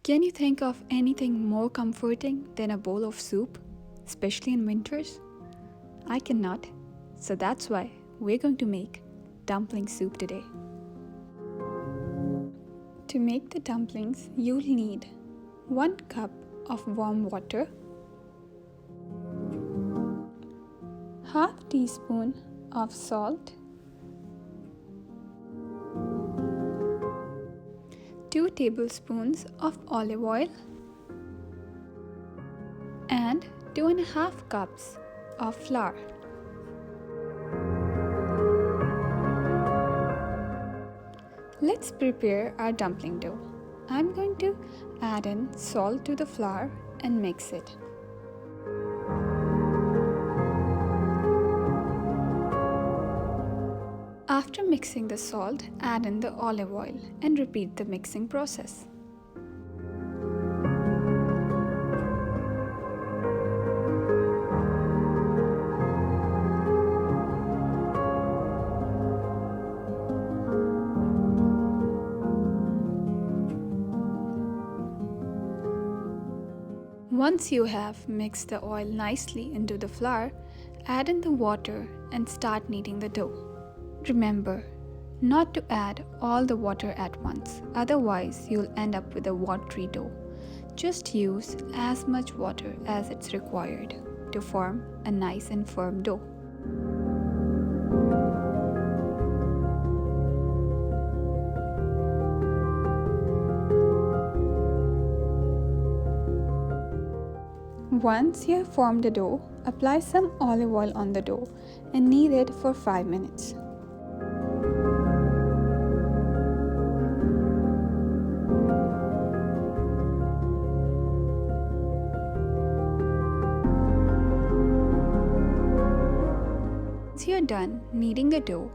Can you think of anything more comforting than a bowl of soup, especially in winters? I cannot, so that's why we're going to make dumpling soup today. To make the dumplings, you'll need 1 cup of warm water, ½ teaspoon of salt, 2 tablespoons of olive oil, and 2½ cups of flour. Let's prepare our dumpling dough. I'm going to add in salt to the flour and mix it. After mixing the salt, add in the olive oil and repeat the mixing process. Once you have mixed the oil nicely into the flour, add in the water and start kneading the dough. Remember not to add all the water at once, otherwise you'll end up with a watery dough. Just use as much water as it's required to form a nice and firm dough. Once you have formed the dough, apply some olive oil on the dough and knead it for 5 minutes. Once you are done kneading the dough,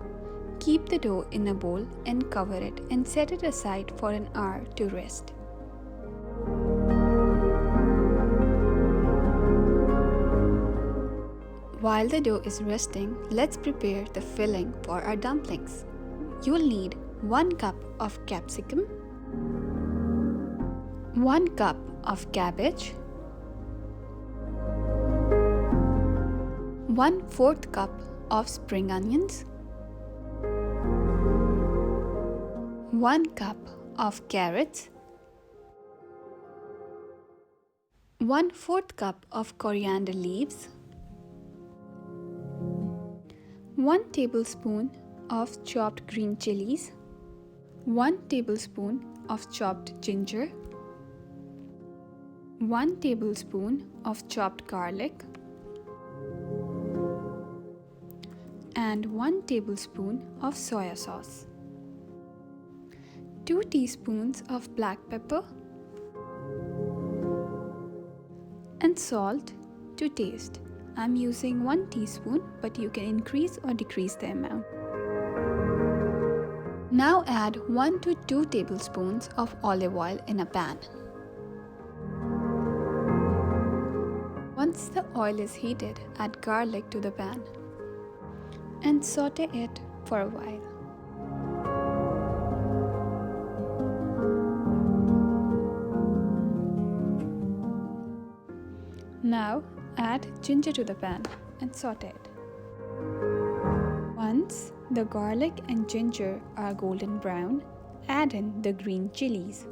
keep the dough in a bowl and cover it and set it aside for an hour to rest. While the dough is resting, let's prepare the filling for our dumplings. You'll need 1 cup of capsicum, 1 cup of cabbage, 1/4 cup of spring onions, 1 cup of carrots, 1/4 cup of coriander leaves, 1 tablespoon of chopped green chillies, 1 tablespoon of chopped ginger, 1 tablespoon of chopped garlic, and 1 tablespoon of soya sauce, 2 teaspoons of black pepper, and salt to taste. I'm using 1 teaspoon, but you can increase or decrease the amount. Now add 1 to 2 tablespoons of olive oil in a pan. Once the oil is heated, add garlic to the pan and saute it for a while. Now add ginger to the pan and saute it. Once the garlic and ginger are golden brown, add in the green chilies.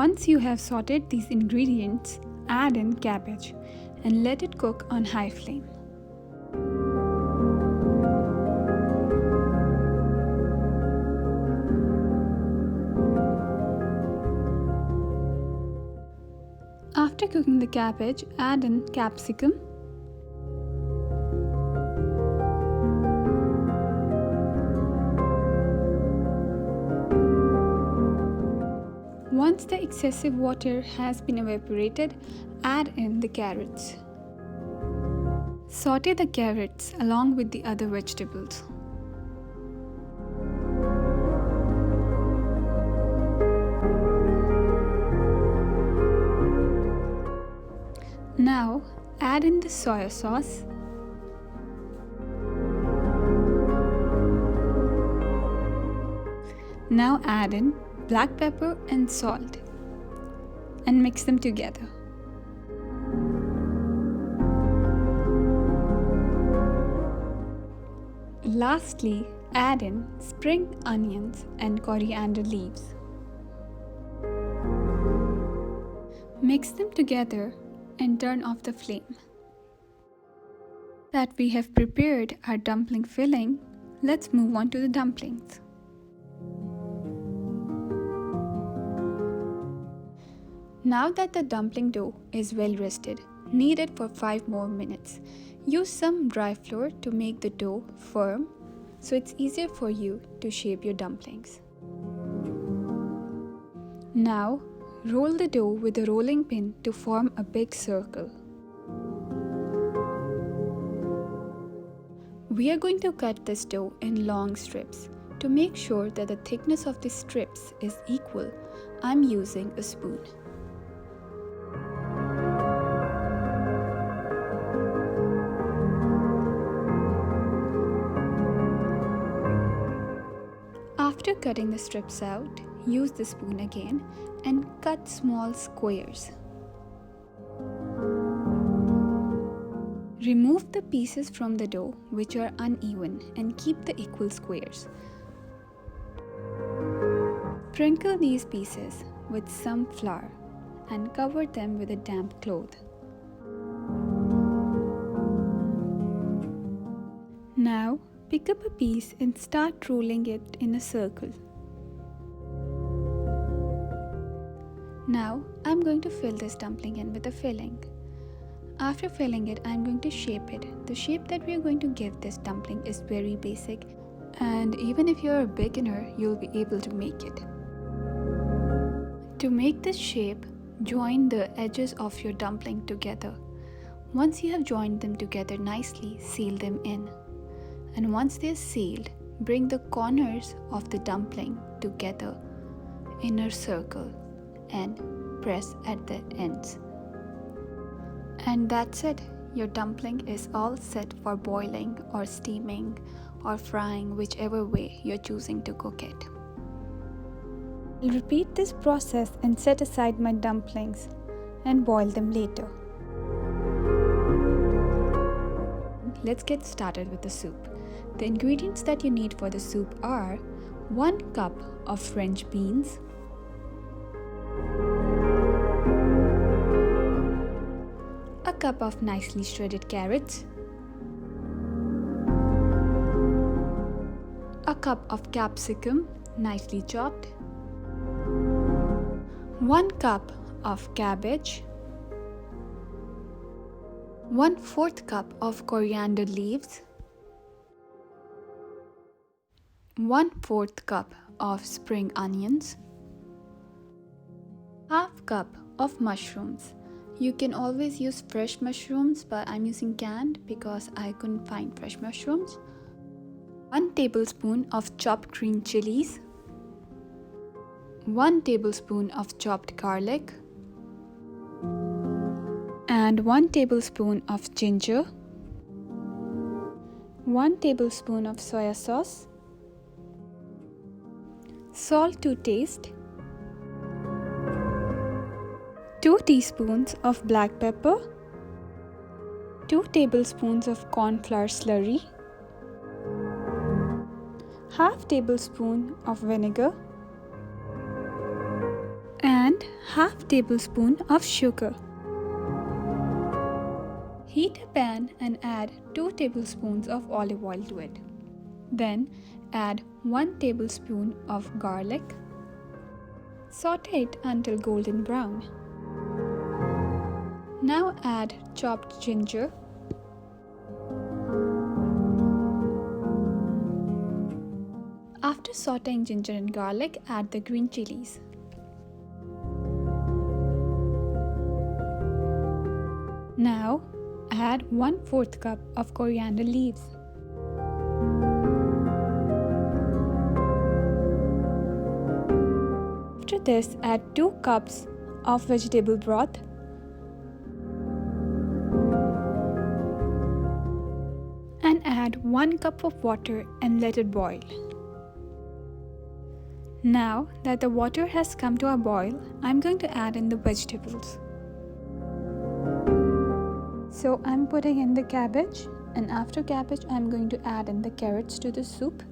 Once you have sauteed these ingredients, add in cabbage and let it cook on high flame. After cooking the cabbage, add in capsicum, once the excessive water has been evaporated, add in the carrots. Saute the carrots along with the other vegetables. Now add in the soya sauce. Now add in black pepper and salt and mix them together. Lastly, add in spring onions and coriander leaves. Mix them together and turn off the flame. That we have prepared our dumpling filling, let's move on to the dumplings. Now that the dumpling dough is well rested, knead it for 5 more minutes. Use some dry flour to make the dough firm so it's easier for you to shape your dumplings. Now, roll the dough with a rolling pin to form a big circle. We are going to cut this dough in long strips. To make sure that the thickness of the strips is equal, I'm using a spoon. After cutting the strips out, use the spoon again and cut small squares. Remove the pieces from the dough which are uneven and keep the equal squares. Sprinkle these pieces with some flour and cover them with a damp cloth. Now, pick up a piece and start rolling it in a circle. Now, I'm going to fill this dumpling in with a filling. After filling it, I'm going to shape it. The shape that we are going to give this dumpling is very basic, and even if you're a beginner, you'll be able to make it. To make this shape, join the edges of your dumpling together. Once you have joined them together nicely, seal them in. And once they are sealed, bring the corners of the dumpling together in a circle and press at the ends. And that's it. Your dumpling is all set for boiling or steaming or frying, whichever way you're choosing to cook it. I'll repeat this process and set aside my dumplings and boil them later. Let's get started with the soup. The ingredients that you need for the soup are 1 cup of French beans, a cup of nicely shredded carrots, a cup of capsicum nicely chopped, 1 cup of cabbage, 1/4 cup of coriander leaves, 1/4 cup of spring onions, half cup of mushrooms. You can always use fresh mushrooms, but I'm using canned because I couldn't find fresh mushrooms. 1 tablespoon of chopped green chillies, 1 tablespoon of chopped garlic, and 1 tablespoon of ginger, 1 tablespoon of soya sauce, salt to taste, 2 teaspoons of black pepper, 2 tablespoons of cornflour slurry, half tablespoon of vinegar, and half tablespoon of sugar. Heat a pan and add 2 tablespoons of olive oil to it. Then add 1 tablespoon of garlic. Saute it until golden brown. Now add chopped ginger, after sauteing ginger and garlic, add the green chilies. Now add 1/4 cup of coriander leaves. After this, add 2 cups of vegetable broth. add 1 cup of water and let it boil. Now that the water has come to a boil, I'm going to add in the vegetables. So I'm putting in the cabbage, and after cabbage I'm going to add in the carrots to the soup.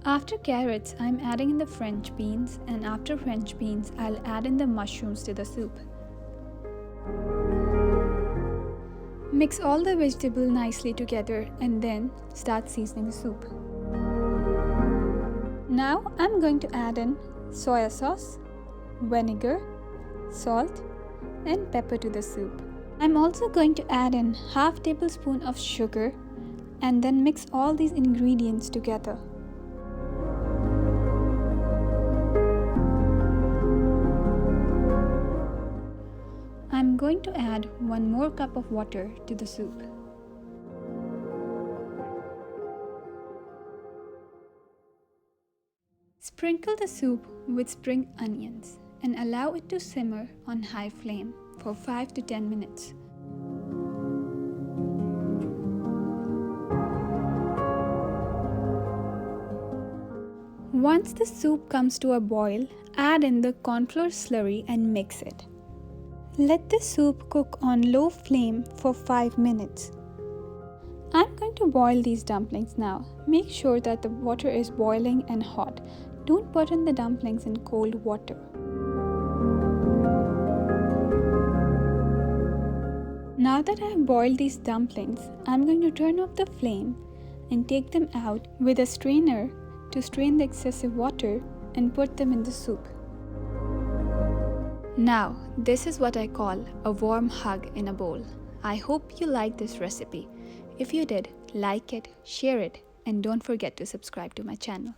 After carrots I'm adding in the French beans, and after French beans I'll add in the mushrooms to the soup. Mix all the vegetables nicely together and then start seasoning the soup. Now I'm going to add in soya sauce, vinegar, salt and pepper to the soup. I'm also going to add in half tablespoon of sugar and then mix all these ingredients together. I'm going to add 1 more cup of water to the soup. Sprinkle the soup with spring onions and allow it to simmer on high flame for 5 to 10 minutes. Once the soup comes to a boil, add in the cornflour slurry and mix it. Let the soup cook on low flame for 5 minutes. I'm going to boil these dumplings now. Make sure that the water is boiling and hot. Don't put in the dumplings in cold water. Now that I have boiled these dumplings, I'm going to turn off the flame and take them out with a strainer to strain the excessive water and put them in the soup. Now, this is what I call a warm hug in a bowl. I hope you liked this recipe. If you did, like it, share it, and don't forget to subscribe to my channel.